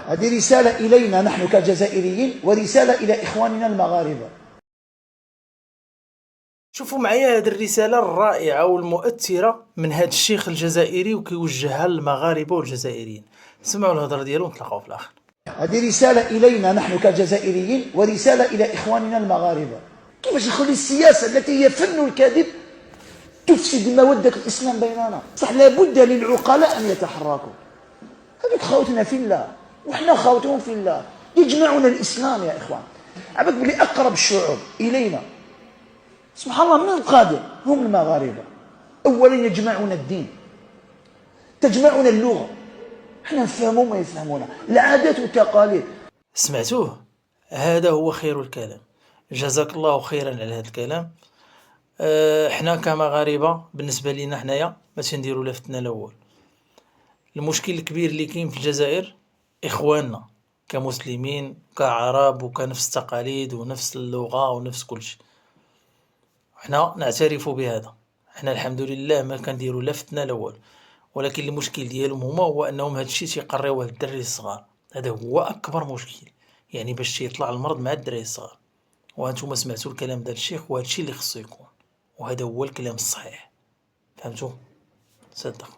هذه رسالة إلينا نحن كجزائريين ورسالة إلى إخواننا المغاربة. شوفوا معايا هذه الرسالة الرائعة والمؤثرة من هذا الشيخ الجزائري وكيوجهها للمغاربة والجزائريين. سمعوا الهضرة ديالو ونتلاقاو في الآخر. هذه رسالة إلينا نحن كجزائريين ورسالة إلى إخواننا المغاربة. كيفاش نخلي السياسة التي هي فن الكذب تفسد مودة الإسلام بيننا؟ صح، لابد للعقلاء أن يتحركوا. هذوك خوتنا في الله وإحنا خوتهم في الله، يجمعنا الإسلام يا إخوان. عبد بلي أقرب الشعوب إلينا سبحان الله من القادم هم المغاربة. أولا يجمعنا الدين، تجمعنا اللغة، احنا نفهمهم ويفهمونا، العادات والتقاليد. سمعتوه؟ هذا هو خير الكلام. جزاك الله خيرا على هذا الكلام. احنا كمغاربة بالنسبة لنا حنايا ما تنديروا لا فتنة الأول. المشكل الكبير اللي كاين في الجزائر إخواننا كمسلمين كعرب وكنفس التقاليد ونفس اللغة ونفس كل شيء، حنا نعترف بهذا. حنا الحمد لله ما كنديروا لا فتنة الأول، ولكن المشكل ديالهم هما هو أنهم هاد الشيء تيقريوه للدراري الصغار. هذا هو أكبر مشكل، يعني باش تيطلع المرض مع الدراري الصغار. وأنتم سمعتوا الكلام ديال الشيخ وهذا الشيء اللي خصو يكون، وهذا هو الكلام الصحيح. فهمتوا؟ صدق.